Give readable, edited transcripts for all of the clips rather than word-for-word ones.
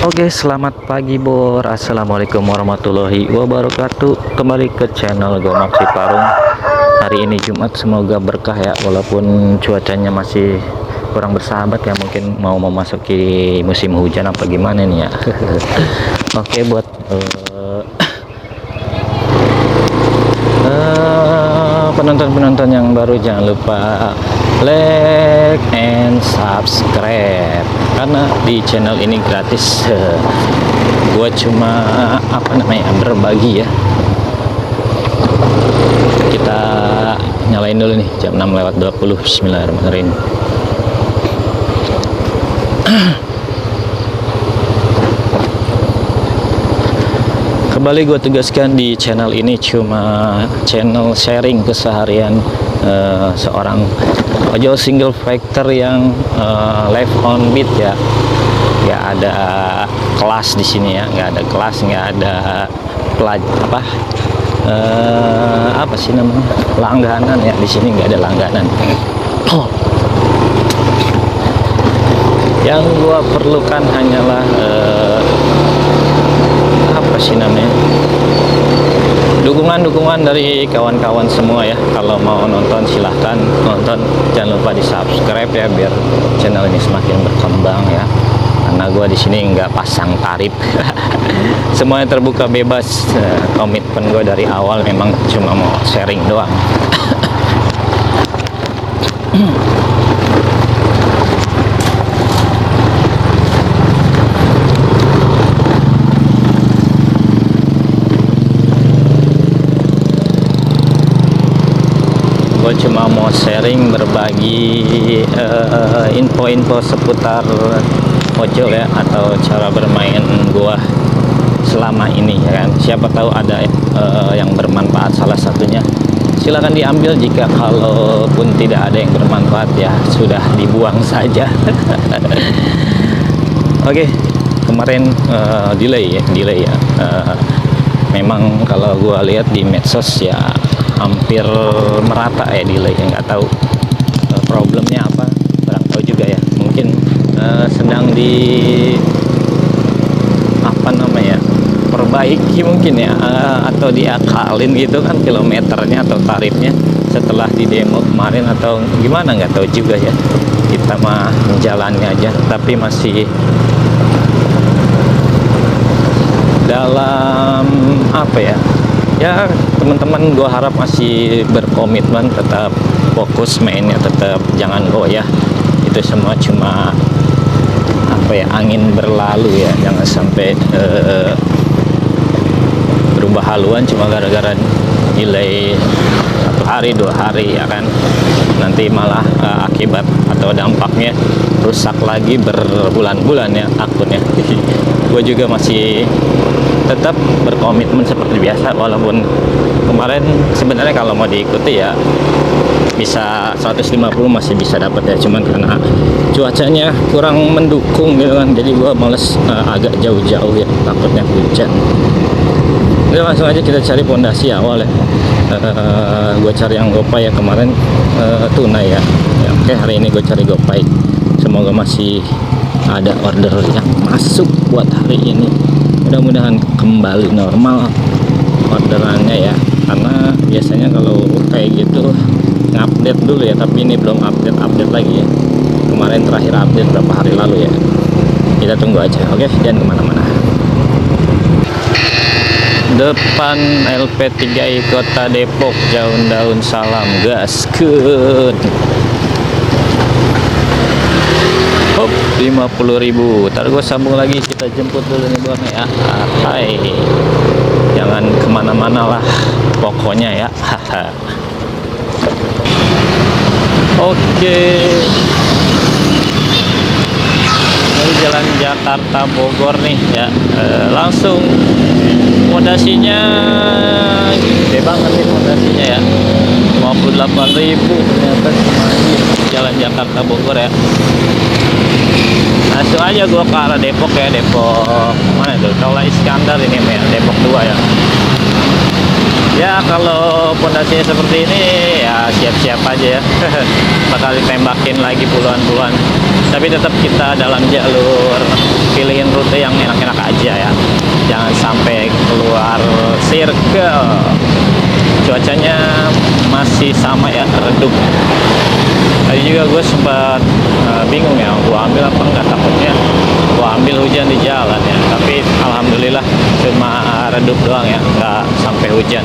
Oke, selamat pagi Bor. Assalamualaikum warahmatullahi wabarakatuh. Kembali ke channel Gomak Ciparung. Hari ini Jumat, semoga berkah ya. Walaupun cuacanya masih kurang bersahabat ya, mungkin mau memasuki musim hujan apa gimana nih ya. Oke, buat penonton-penonton yang baru, jangan lupa like and subscribe karena di channel ini gratis. Gua cuma berbagi ya. Kita nyalain dulu nih, jam 6:20. Bismillahirrahmanirrahim. Kembali gue tegaskan, di channel ini cuma channel sharing keseharian seorang ojol single factor yang live on beat ya. Nggak ada kelas di sini ya, nggak ada kelas, nggak ada langganan ya. Di sini nggak ada langganan. Yang gue perlukan hanyalah dukungan dari kawan-kawan semua ya. Kalau mau nonton silahkan nonton, jangan lupa di subscribe ya, biar channel ini semakin berkembang ya. Karena gue di sini nggak pasang tarif. Semuanya terbuka bebas. Komitmen gue dari awal memang cuma mau sharing doang. Gue cuma mau sharing, berbagi info-info seputar ojol ya, atau cara bermain gua selama ini ya kan. Siapa tahu ada yang bermanfaat salah satunya, silakan diambil. Jika kalaupun tidak ada yang bermanfaat ya sudah dibuang saja. Oke, kemarin delay ya. Memang kalau gua lihat di medsos ya hampir merata ya delay, nggak tahu problemnya apa, kurang tahu juga ya. Mungkin sedang perbaiki mungkin ya, atau diakalin gitu kan kilometernya atau tarifnya setelah di demo kemarin, atau gimana nggak tahu juga ya. Kita mah menjalani aja, tapi masih dalam ya teman-teman, gue harap masih berkomitmen, tetap fokus mainnya, tetap jangan goyah. Itu semua cuma angin berlalu ya, jangan sampai berubah haluan cuma gara-gara delay 1 hari 2 hari ya kan. Nanti malah akibat atau dampaknya rusak lagi berbulan-bulan ya akunnya. Gue juga masih tetap berkomitmen seperti biasa, walaupun kemarin sebenarnya kalau mau diikuti ya bisa 150 masih bisa dapat ya, cuman karena cuacanya kurang mendukung gitu kan, jadi gua males agak jauh-jauh ya, takutnya hujan. Udah, langsung aja kita cari pondasi awal ya. Gua cari yang GoPay ya, kemarin tunai ya. Oke, hari ini gue cari GoPay, semoga masih ada order yang masuk buat hari ini. Mudah-mudahan kembali normal orderannya ya, karena biasanya kalau kayak gitu ngupdate dulu ya, tapi ini belum update lagi ya. Kemarin terakhir update berapa hari lalu ya. Kita tunggu aja. Oke, jangan kemana-mana. Depan LP3I Kota Depok, daun salam gaskeun. Hop, 50.000. Ntar gue sambung lagi, kita jemput dulu nih Bang ya. Hai, jangan kemana-mana lah pokoknya ya. Oke, ini jalan Jakarta Bogor nih ya. Langsung fondasinya gede banget nih fondasinya ya, 58.000 ternyata cuma di jalan Jakarta Bogor ya. Langsung aja gue ke arah Depok ya. Depok mana tuh? Kaula Iskandar ini ya, Depok 2 ya. Ya kalau pondasinya seperti ini ya siap-siap aja ya. Bakal ditembakin lagi puluhan-puluhan. Tapi tetap kita dalam jalur, pilihin rute yang enak-enak aja ya. Jangan sampai keluar circle. Cuacanya masih sama ya, redup. Tadi juga gue sempat bingung ya, gue ambil apa enggak, takutnya gue ambil hujan di jalan ya. Tapi alhamdulillah cuma redup doang ya, nggak sampai hujan.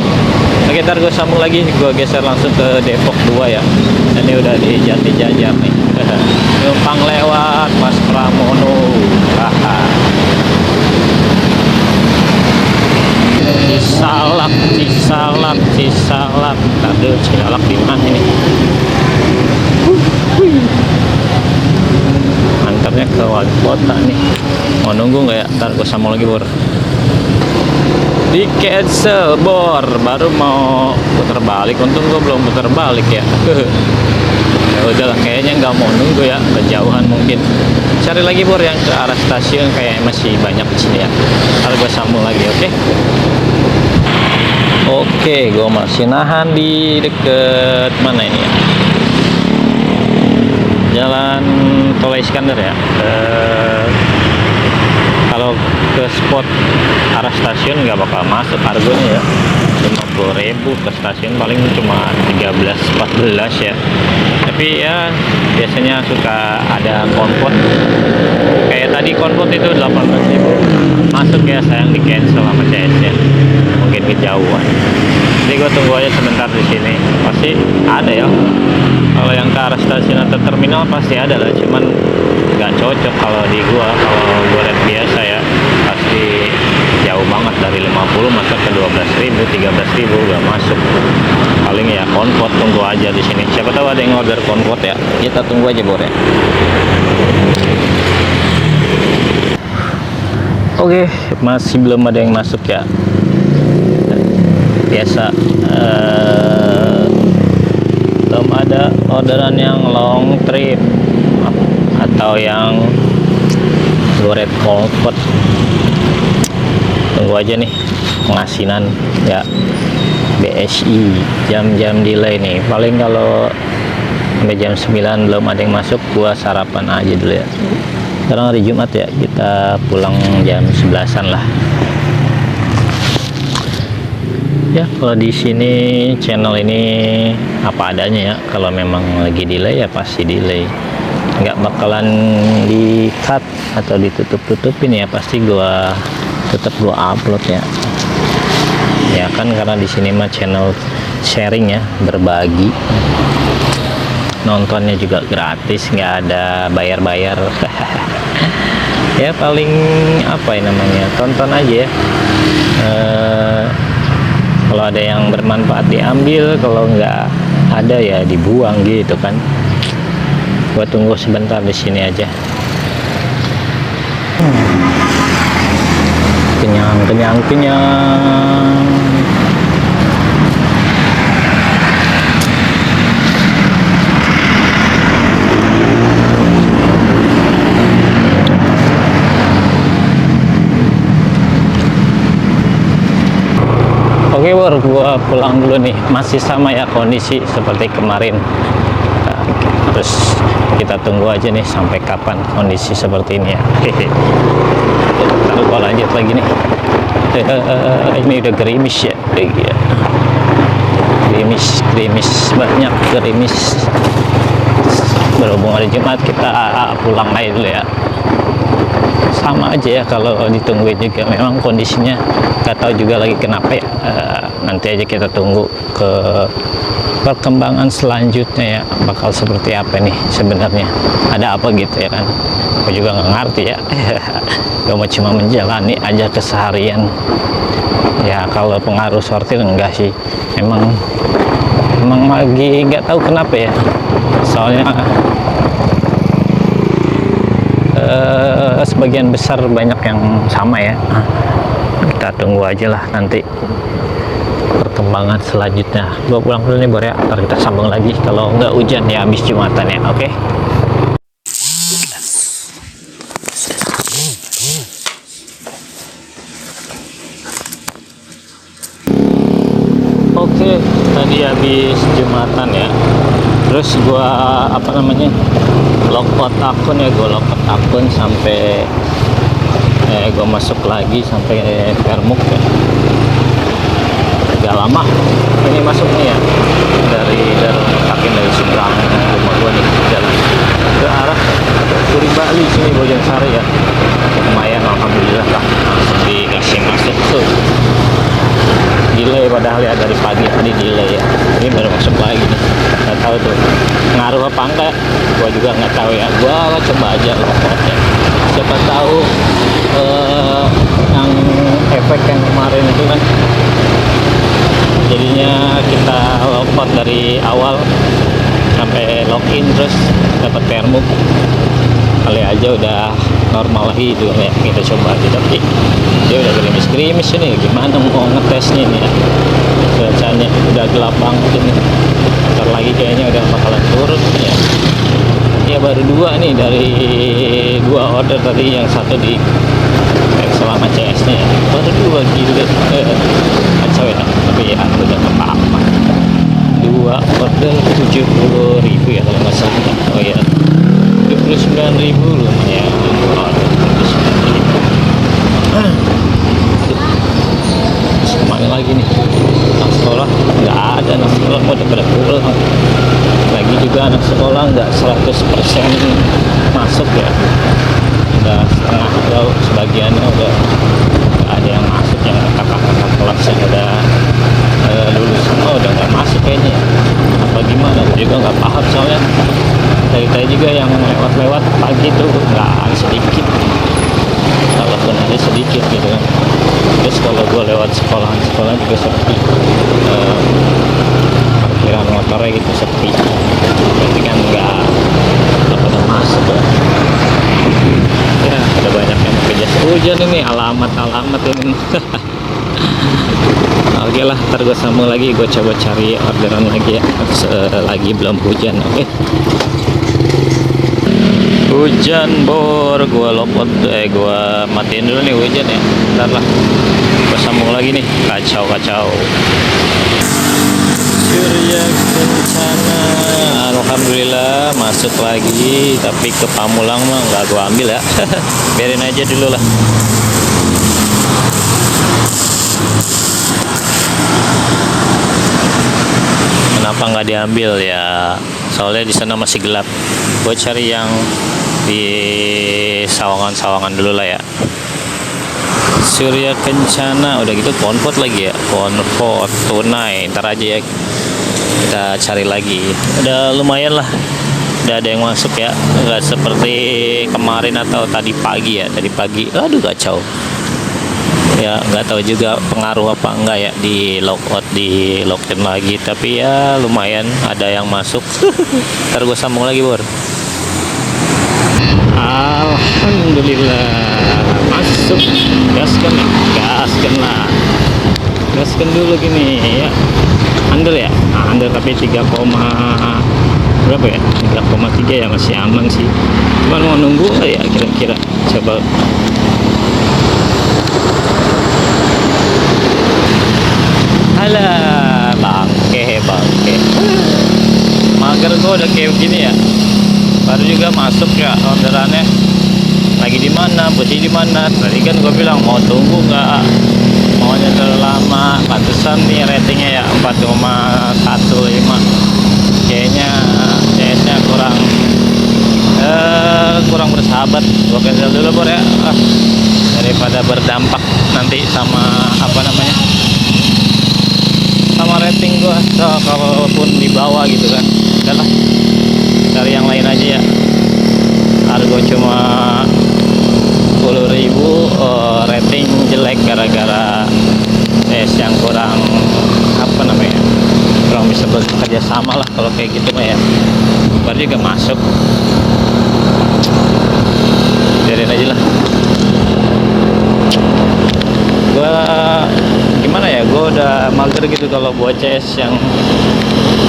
Oke, ntar gue sambung lagi, gue geser langsung ke Depok 2 ya. Ini udah di Jati Jajar nih. Numpang lewat Mas Pramono. Cisalak, Cisalak, Cisalak. Aduh, Cisalak di mana ini? Antarnya ke wali kota nih. Mau nunggu nggak ya? Ntar gue sambung lagi Bor. Di cancel Bor, baru mau putar balik. Untung gue belum putar balik ya. Ya udahlah, kayaknya nggak mau nunggu ya, kejauhan mungkin. Cari lagi Bor yang ke arah stasiun, kayak masih banyak di sini ya. Ntar gue sambung lagi, oke? Oke, gue masih nahan di deket mana ini ya? Jalan Tol Iskandar ya. Kalau ke spot arah stasiun nggak bakal masuk harganya ya, 50.000 ke stasiun paling cuma 13-14 ya. Tapi ya biasanya suka ada konvot, kayak tadi konvot itu 18.000 masuk ya, sayang di cancel sama CS nya, mungkin kejauhan. Jadi gue tunggu aja sebentar di sini, pasti ada ya. Kalau yang ke arah stasiun atau terminal pasti ada lah, cuman nggak cocok kalau di gua. Kalau gua red biasa ya pasti jauh banget, dari 50 masuk ke 12.000, 13.000 udah masuk. Paling ya konvot, tunggu aja di sini. Siapa tahu ada yang order konvot ya, kita tunggu aja Bor ya. Oke, masih belum ada yang masuk ya. Biasa belum ada orderan yang long trip atau yang red comfort. Tunggu aja nih pengasinan ya. BSI jam-jam delay nih, paling kalau sampai jam 9 belum ada yang masuk, gua sarapan aja dulu ya. Sekarang hari Jumat ya, kita pulang jam 11-an lah. Ya kalau di sini channel ini apa adanya ya, kalau memang lagi delay ya pasti delay, nggak bakalan di cut atau ditutup-tutupin ya, pasti gua tetap gua upload ya. Ya kan, karena di sini mah channel sharing ya, berbagi, nontonnya juga gratis, nggak ada bayar-bayar. Ya paling apa ya namanya, tonton aja ya. Kalau ada yang bermanfaat diambil, kalau nggak ada ya dibuang gitu kan. Gua tunggu sebentar di sini aja. Kenyang. Oke Bor, gua pulang dulu nih. Masih sama ya kondisi seperti kemarin. Terus kita tunggu aja nih sampai kapan kondisi seperti ini ya. Ntar gua lanjut lagi nih. Ini udah gerimis ya. Gerimis banyak, gerimis. Berhubung hari Jumat, kita pulang aja dulu ya. Sama aja ya kalau ditungguin juga, memang kondisinya nggak tahu juga lagi kenapa ya. Nanti aja kita tunggu ke perkembangan selanjutnya ya, bakal seperti apa nih sebenarnya, ada apa gitu ya kan. Aku juga nggak ngerti ya. Gue mau cuma menjalani aja keseharian ya. Kalau pengaruh sortir enggak sih, emang lagi nggak tahu kenapa ya, soalnya sebagian besar banyak yang sama ya. Kita tunggu aja lah nanti perkembangan selanjutnya. Gua pulang dulu nih Bor ya, ntar kita sambung lagi kalau nggak hujan ya, habis Jumatan ya. Oke. Oke, tadi habis Jumatan ya. Terus gua logout akun ya, gua logout akun sampai gua masuk lagi sampai Permuk ya. Agak lama ini masuknya ya, dari seberang rumah gua nih, jalan ke arah Turi Bali sini, Bojansari ya. Lumayan, alhamdulillah lah, langsung dikasih masuk tuh. Delay padahal ya, dari pagi tadi delay ya, ini baru masuk lagi nih. Nggak tahu tuh ngaruh apa enggak, gua juga nggak tahu ya. Gua coba aja logoutnya, siapa tahu yang efek yang kemarin itu kan, jadinya kita logout dari awal sampai login terus dapat Permuk, kali aja udah normal lagi itu ya. Kita coba aja, tapi dia udah gerimis ini, gimana mau ngetesnya ini ya. Cuacanya udah gelap banget ini, ntar lagi kayaknya udah bakalan turun ya. Ya baru dua nih dari dua order tadi, yang satu di selama CS nya ya, baru dua gila, kacau ya. Tapi ya udah apa-apa, dua order 70.000 ya kalau nggak salah. Oh ya, 79.000 lumayan. Order 79.000. Semuanya lagi nih, anak sekolah nggak ada, anak sekolah udah pada pulang lagi juga. Anak sekolah nggak 100% masuk ya, udah setengah atau sebagiannya udah nggak ada yang masuk. Yang kakak-kakak kelas yang udah lulus semua udah nggak masuk kayaknya ya. Apa gimana juga nggak paham, soalnya dari tadi juga yang lewat-lewat pagi tuh nggak sedikit, kalaupun ada sedikit gitu kan. Terus kalau gue lewat sekolah juga sepi, parkiran motornya gitu sepi, berarti kan nggak pada masuk ya. Ada banyak yang pakai jas hujan ini, alamat ini. Oke lah, ntar gue sambung lagi, gue coba cari orderan lagi ya, lagi belum hujan. Oke. Hujan bor, gue lopot, gue matiin dulu nih hujan ya. Ntar lah, gue sambung lagi nih. Kacau. Surya Kencana, alhamdulillah masuk lagi, tapi ke Pamulang mah nggak gue ambil ya. Biarin aja dulu lah. Kenapa nggak diambil ya? Soalnya di sana masih gelap. Gue cari yang di sawangan dulu lah ya. Surya Kencana udah gitu, Konfort lagi ya, Konfort tunai. Ntar aja ya kita cari lagi. Udah lumayan lah, udah ada yang masuk ya, nggak seperti kemarin atau tadi pagi ya. Tadi pagi aduh kacau ya, nggak tahu juga pengaruh apa enggak ya di logout, di login lagi. Tapi ya lumayan ada yang masuk. Ntar gue sambung lagi bor. Alhamdulillah masuk, gaskan dulu gini ya. Under ya, under tapi 3, berapa ya, 3,3 ya, masih aman sih. Cuman mau nunggu nggak ya kira-kira, coba. Alah, bangke mager gua udah kayak begini ya. Baru juga masuk ya orderannya, lagi di mana, posisi di mana. Tadi kan gue bilang mau tunggu nggak, maunya terlalu lama. Pantesan nih ratingnya ya 4,15. Kayaknya CS-nya kurang bersahabat. Gue cancel dulu bor ya, daripada berdampak nanti sama sama rating gue. So, kalaupun di bawah gitu kan, udahlah cari yang lain aja ya. Harga cuma 10.000, rating jelek gara-gara yang kurang kurang bisa bekerja sama lah kalau kayak gitu mah ya. Baru juga masuk, biarin aja lah. Gua gimana ya, gue udah mager gitu kalau buat CS yang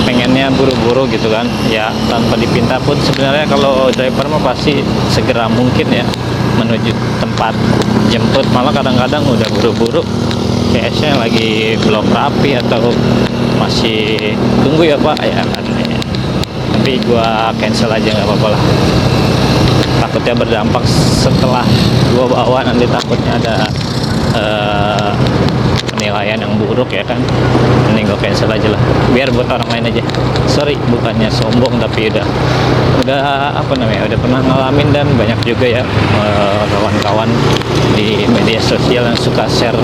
pengennya buru-buru gitu kan ya, tanpa dipinta pun. Sebenarnya kalau driver mah pasti segera mungkin ya menuju tempat jemput, malah kadang-kadang udah buru-buru CS-nya lagi belum rapi atau masih tunggu ya Pak ya kan, tapi gua cancel aja nggak apa-apa lah, takutnya berdampak setelah gua bawa, nanti takutnya ada penilaian yang buruk ya kan. Mending gue cancel aja lah, biar buat orang lain aja. Sorry, bukannya sombong, tapi udah apa namanya, udah pernah ngalamin, dan banyak juga ya kawan-kawan di media sosial yang suka share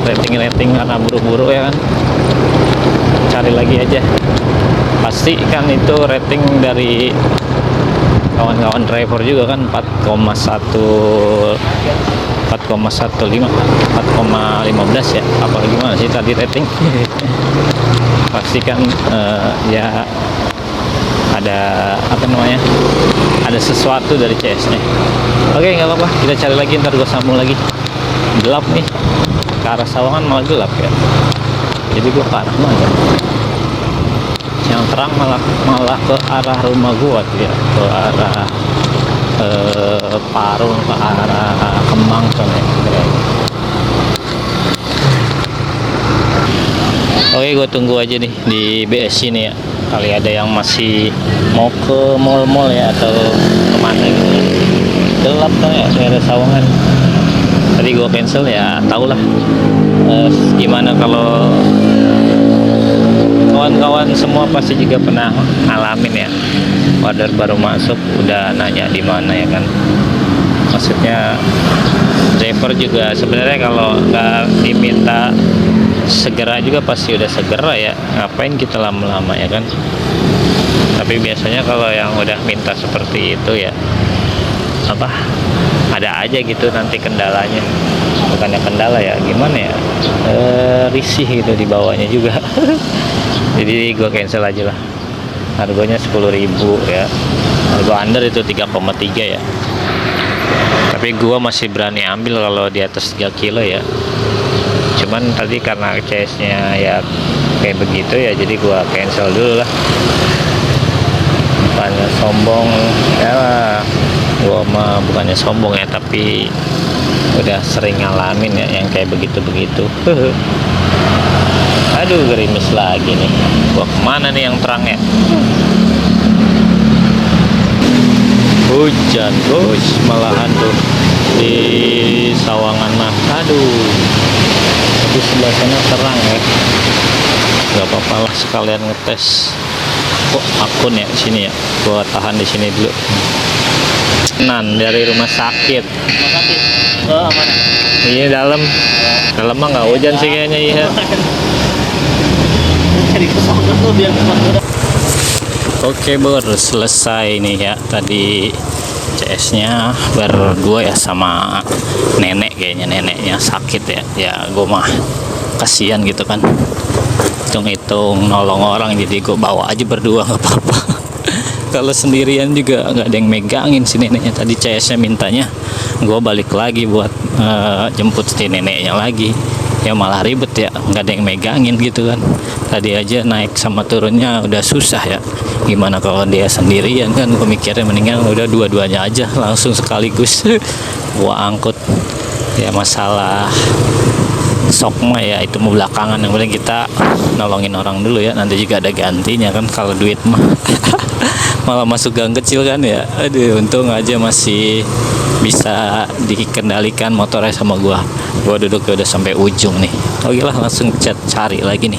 rating karena buru-buru ya kan. Cari lagi aja, pasti kan itu rating dari kawan-kawan driver juga kan, 4,15 ya, apa gimana sih tadi rating. Pastikan ya ada apa namanya, ada sesuatu dari CS nya. Oke, nggak apa-apa, kita cari lagi, ntar gue sambung lagi. Gelap nih, ke arah Sawangan malah gelap ya, jadi gue ke arah mana, yang terang malah ke arah rumah gue tuh ya, ke arah Parung, ke arah Kemang soalnya. Oke, gue tunggu aja nih di BS ini ya, kali ada yang masih mau ke mall-mall ya, atau kemana gitu. Gelap tuh ya daerah Sawangan. Tadi gue cancel ya, tau lah gimana. Kalau kawan-kawan semua pasti juga pernah ngalamin ya, order baru masuk udah nanya di mana ya kan. Maksudnya driver juga sebenarnya kalau nggak diminta segera juga pasti udah segera ya, ngapain kita lama-lama ya kan. Tapi biasanya kalau yang udah minta seperti itu ya apa, ada aja gitu nanti kendalanya, bukannya kendala ya, gimana ya, risih gitu dibawanya juga. Jadi gue cancel aja lah, harganya 10.000 ya, harga under itu 3,3 ya, tapi gue masih berani ambil kalau di atas 3 kilo ya. Cuman tadi karena CS nya ya kayak begitu ya, jadi gue cancel dulu lah. Bukannya sombong ya, gue mah bukannya sombong ya, tapi udah sering ngalamin ya yang kayak begitu-begitu. Aduh, gerimis lagi nih. Gua kemana nih yang terang ya? Hujan bos, malahan tuh di Sawangan mah. Aduh, di sebelah sana terang ya. Gak apa-apa lah, sekalian ngetes. Kok akun ya sini ya? Gua tahan di sini dulu. Nan dari rumah sakit. Oh, mana? Iya, dalam mah nggak hujan sih kayaknya ya. Oke bor, selesai nih ya tadi CS nya berdua ya, sama nenek, kayaknya neneknya sakit ya. Ya gue mah kasihan gitu kan, hitung-hitung nolong orang, jadi gue bawa aja berdua nggak apa-apa. Kalau sendirian juga nggak ada yang megangin si neneknya. Tadi CS nya mintanya gue balik lagi buat jemput si neneknya lagi, ya malah ribet ya, nggak ada yang megangin gitu kan. Tadi aja naik sama turunnya udah susah ya, gimana kalau dia sendirian kan. Gue mikirnya mendingan udah dua-duanya aja langsung sekaligus gua angkut. Ya masalah sok mah ya itu mau belakangan, yang penting kita nolongin orang dulu ya, nanti juga ada gantinya kan. Kalau duit mah malah masuk gang kecil kan ya. Aduh, untung aja masih bisa dikendalikan motornya sama gua duduknya udah sampai ujung nih. Oke lah, langsung cari lagi nih.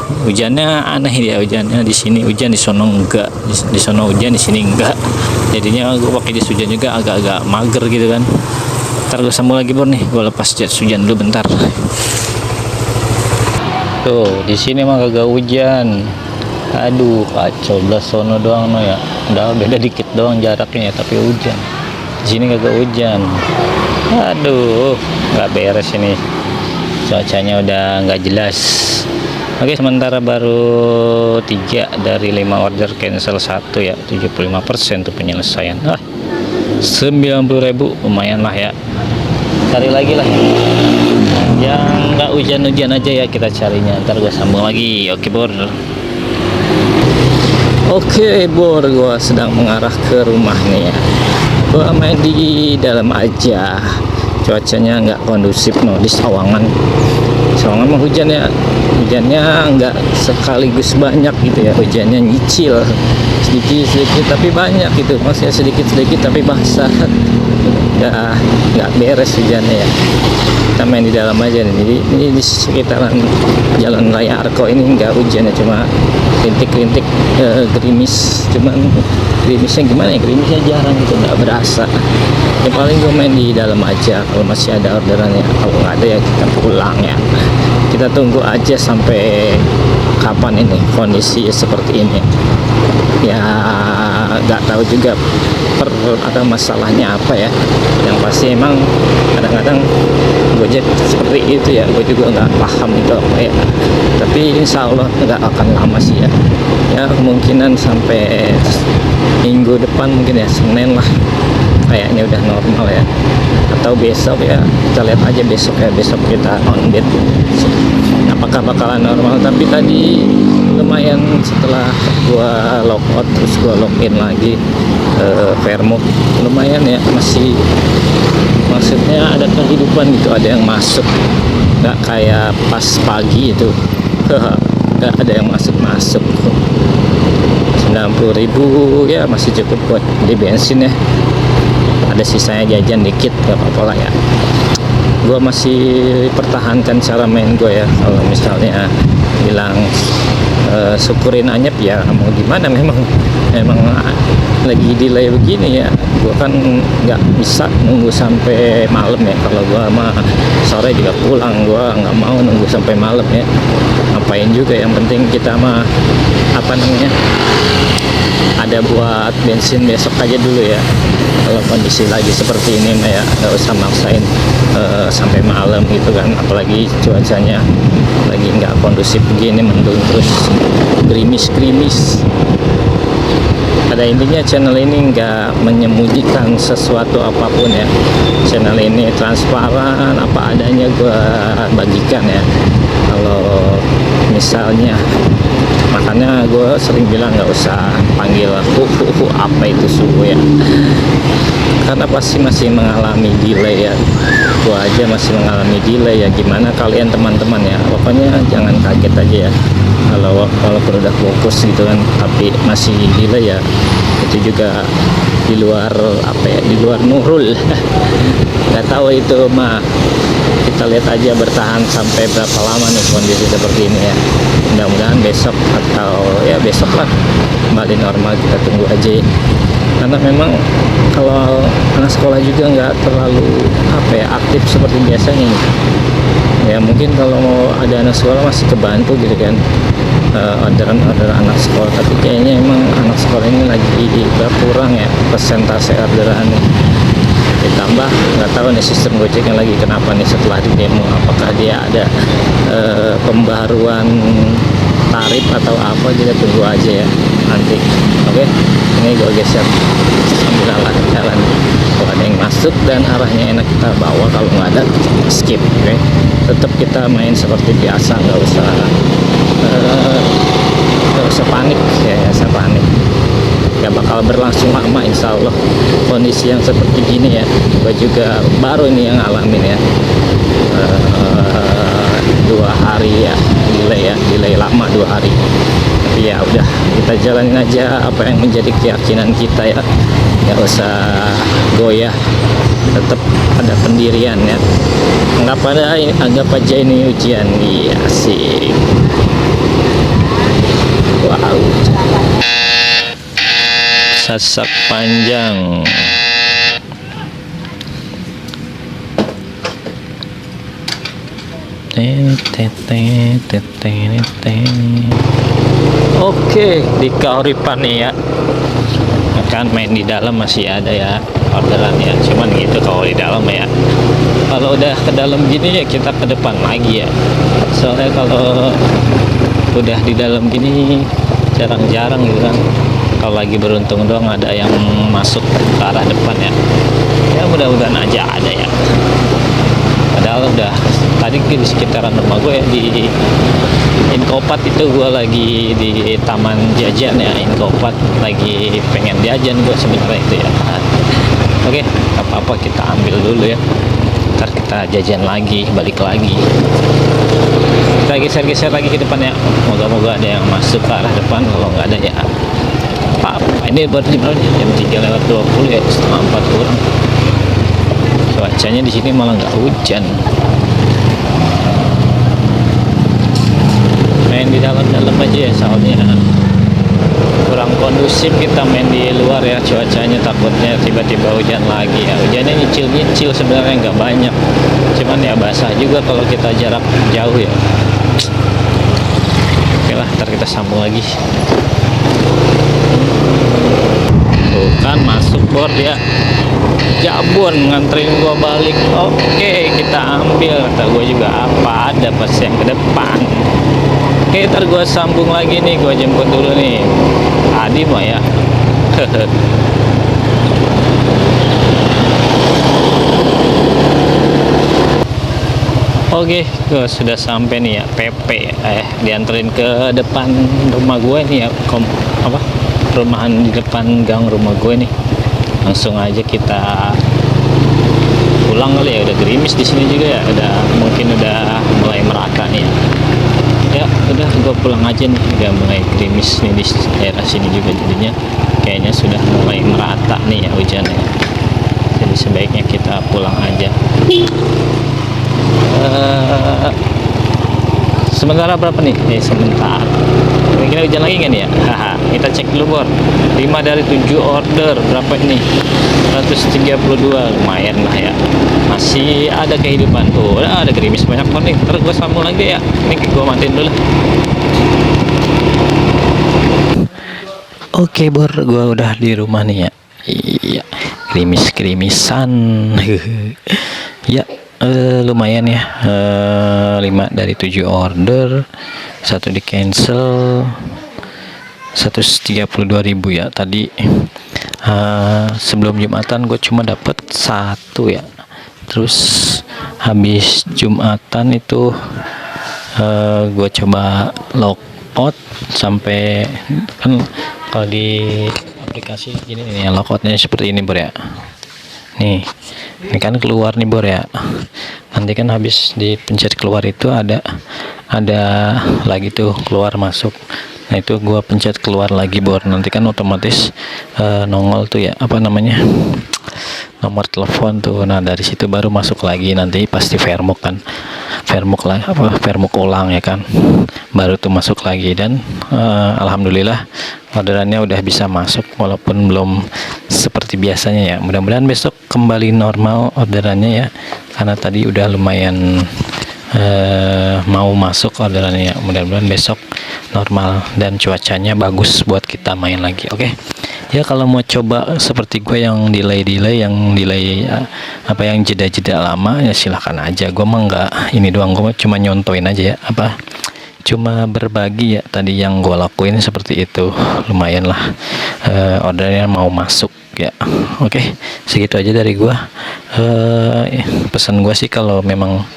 Hujannya aneh ya, hujannya di sini hujan, di sono enggak, di sono hujan, di sini enggak. Jadinya gua pakai jas hujan juga agak-agak mager gitu kan. Ntar gue sambung lagi bor nih, gue lepas jas hujan dulu bentar. Tuh di sini mah kagak hujan. Aduh kacau, belah sono doang no ya, udah beda dikit doang jaraknya, tapi hujan. Di sini kagak hujan. Aduh, nggak beres ini, cuacanya udah nggak jelas. Oke, sementara baru 3 dari 5 order cancel 1 ya, 75% tuh penyelesaian. 90.000 lumayan lah ya. Cari lagi lah yang nggak hujan-hujan aja ya, kita carinya. Ntar gue sambung lagi. Oke bor. Oke bor, gue sedang mengarah ke rumah nih ya. Gue main di dalam aja, cuacanya nggak kondusif no di Sawangan. soalnya mah hujannya nggak sekaligus banyak gitu ya, hujannya nyicil sedikit tapi banyak gitu, maksudnya sedikit tapi basah, nggak beres hujannya ya. Kita main di dalam aja nih. Jadi ini di sekitaran Jalan Raya Arko ini nggak hujan ya, cuma rintik-rintik gerimis, cuman gerimisnya gimana ya, gerimisnya jarang gitu, nggak berasa. Yang paling gue main di dalam aja kalau masih ada orderan ya, kalau nggak ada ya kita pulang ya. Kita tunggu aja sampai kapan ini kondisi seperti ini ya, nggak tahu juga atau masalahnya apa ya. Yang pasti emang kadang-kadang Gojek seperti itu ya, gue juga nggak paham itu apa ya, tapi insya Allah nggak akan lama sih ya, kemungkinan sampai minggu depan mungkin ya, Senin lah kayaknya udah normal ya, atau besok ya, kita lihat aja besok ya, besok kita on date apakah bakalan normal. Tapi tadi lumayan setelah gua logout terus gua login lagi Vermont, lumayan ya, masih maksudnya ada kehidupan gitu, ada yang masuk, nggak kayak pas pagi itu nggak ada yang masuk 90.000 ya, masih cukup buat beli bensin ya, ada sisanya jajan dikit, gak apa-apa lah ya. Gue masih pertahankan cara main gue ya, kalau misalnya bilang syukurin anyep ya mau gimana, memang lagi delay begini ya, gue kan nggak bisa nunggu sampai malam ya. Kalau gue mah sore juga pulang, gue nggak mau nunggu sampai malam ya, ngapain juga, yang penting kita mah apa namanya, ada buat bensin besok aja dulu ya. Kalau kondisi lagi seperti ini mah ya nggak usah maksain sampai malam gitu kan, apalagi cuacanya lagi nggak kondusif begini, mendung terus gerimis. Pada intinya channel ini nggak menyembunyikan sesuatu apapun ya, channel ini transparan, apa adanya gue bagikan ya. Kalau misalnya, makanya gue sering bilang nggak usah panggil apa itu suhu ya, karena pasti masih mengalami delay ya. Gue aja masih mengalami delay ya, gimana kalian teman-teman ya. Pokoknya jangan kaget aja ya kalau udah fokus gitu kan tapi masih delay ya, itu juga di luar apa ya, di luar Nurul nggak tahu itu mah. Kita lihat aja bertahan sampai berapa lama nih kondisi seperti ini ya. Mudah-mudahan besok atau ya besok lah kembali normal, kita tunggu aja ya. Karena memang kalau anak sekolah juga nggak terlalu apa ya, aktif seperti biasanya ya. Mungkin kalau mau ada anak sekolah masih kebantu gitu kan, orderan anak sekolah, tapi kayaknya emang anak sekolah ini lagi berkurang ya persentase orderan. Ditambah nggak tahu nih sistem Gojek yang lagi kenapa nih setelah di demo, apakah dia ada pembaruan tarif atau apa, kita tunggu aja ya nanti. Oke, ini gue geser sambil jalan, kalau ada yang masuk dan arahnya enak kita bawa, kalau nggak ada skip. Oke, tetap kita main seperti biasa, nggak usah panik ya, usah panik. Gak bakal berlangsung lama insya Allah kondisi yang seperti gini ya. Gue juga baru ini yang ngalamin ya, 2 hari ya delay lama 2 hari. Tapi ya udah, kita jalanin aja apa yang menjadi keyakinan kita ya, nggak usah goyah, tetap ada pendirian ya. Anggap aja ini ujian. Iya sih, wow. Sasak panjang. Oke, di Kauripan nih ya. Kan main di dalam masih ada ya orderan ya. Cuman gitu kalau di dalam ya. Kalau udah ke dalam gini ya kita ke depan lagi ya. Soalnya kalau udah di dalam gini jarang-jarang gitu kan. Kalau lagi beruntung doang ada yang masuk ke arah depan ya. Ya mudah-mudahan aja ada ya. Padahal udah tadi di sekitaran rumah gue ya, di Inkopat itu gue lagi di taman jajan ya, Inkopat lagi pengen jajan gue sebenarnya itu ya. Oke, apa-apa kita ambil dulu ya. ntar kita jajan lagi, balik lagi. Kita geser-geser lagi ke depan ya, moga-moga ada yang masuk ke arah depan. Kalau nggak ada ya apa, ini baru jam 3:20 ya, setengah 4 kurang. Cuacanya di sini malah nggak hujan. Main di dalam-dalam aja ya, soalnya kurang kondusif kita main di luar ya, cuacanya takutnya tiba-tiba hujan lagi ya. Hujannya nyicil-nyicil sebenarnya nggak banyak, cuman ya basah juga kalau kita jarak jauh ya. Oke lah, ntar kita sambung lagi. Tuh kan masuk bor ya, Jabon nganterin gua balik. Oke, kita ambil. Kata gua juga apa ada pas yang ke depan. Oke, ntar gua sambung lagi nih, gua jemput dulu nih tadi mah ya. Oke, gue sudah sampai nih ya, PP. Dianterin ke depan rumah gue nih ya, perumahan di depan gang rumah gue nih. Langsung aja kita pulang kali ya, udah gerimis di sini juga ya, mungkin udah mulai merata nih ya. Ya udah, gue pulang aja nih, udah mulai gerimis nih di daerah sini juga, jadinya kayaknya sudah mulai merata nih ya hujannya. Jadi sebaiknya kita pulang aja. Sementara berapa nih? Sebentar. Kira-kira hujan lagi kan ya? Haha, kita cek dulu bor. 5 dari 7 order berapa ini? 132, lumayan lah ya. Masih ada kehidupan tuh. Udah ada gerimis banyak banget nih. Terus gue sambung lagi ya. Ini gue matiin dulu. Oke bor, gue udah di rumah nih ya. Iya, gerimis-gerimisan. Ya. Lumayan ya, 5 dari 7 order, 1 di cancel, 132.000 ya tadi. Sebelum Jumatan gue cuma dapat 1 ya, terus habis Jumatan itu gue coba logout sampai, kan kalau di aplikasi gini nih logoutnya seperti ini bro ya. Nih, ini kan keluar nih bor ya. Nanti kan habis dipencet keluar itu ada lagi tuh keluar masuk. Nah itu gua pencet keluar lagi bor. Nanti kan otomatis nongol tuh ya, apa namanya, nomor telepon tuh. Nah dari situ baru masuk lagi, nanti pasti vermuk kan, vermuk ulang ya kan, baru tuh masuk lagi. Dan alhamdulillah orderannya udah bisa masuk walaupun belum seperti biasanya ya. Mudah-mudahan besok kembali normal orderannya ya, karena tadi udah lumayan mau masuk orderannya ya. Mudah-mudahan besok normal dan cuacanya bagus buat kita main lagi. Oke. Ya kalau mau coba seperti gue yang delay apa yang jeda lama ya silahkan aja. Gue mah nggak ini doang, gue cuma nyontoin aja ya, cuma berbagi ya tadi yang gue lakuin seperti itu. Lumayan lah ordernya mau masuk ya. Oke, segitu aja dari gue. Pesan gue sih kalau memang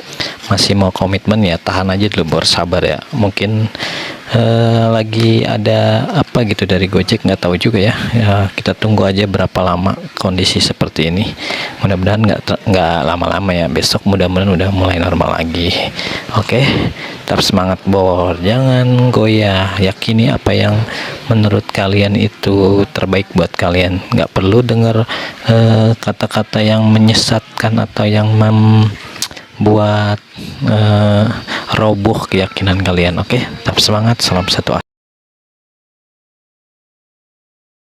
masih mau komitmen ya tahan aja dulu, bersabar ya. Mungkin lagi ada apa gitu dari Gojek, nggak tahu juga ya. Kita tunggu aja berapa lama kondisi seperti ini. Mudah-mudahan nggak lama-lama ya, besok mudah-mudahan udah mulai normal lagi. Oke, tetap semangat bor, jangan goyah, yakini apa yang menurut kalian itu terbaik buat kalian. Nggak perlu dengar kata-kata yang menyesatkan atau yang membuat roboh keyakinan kalian. Oke, tetap semangat, salam satu.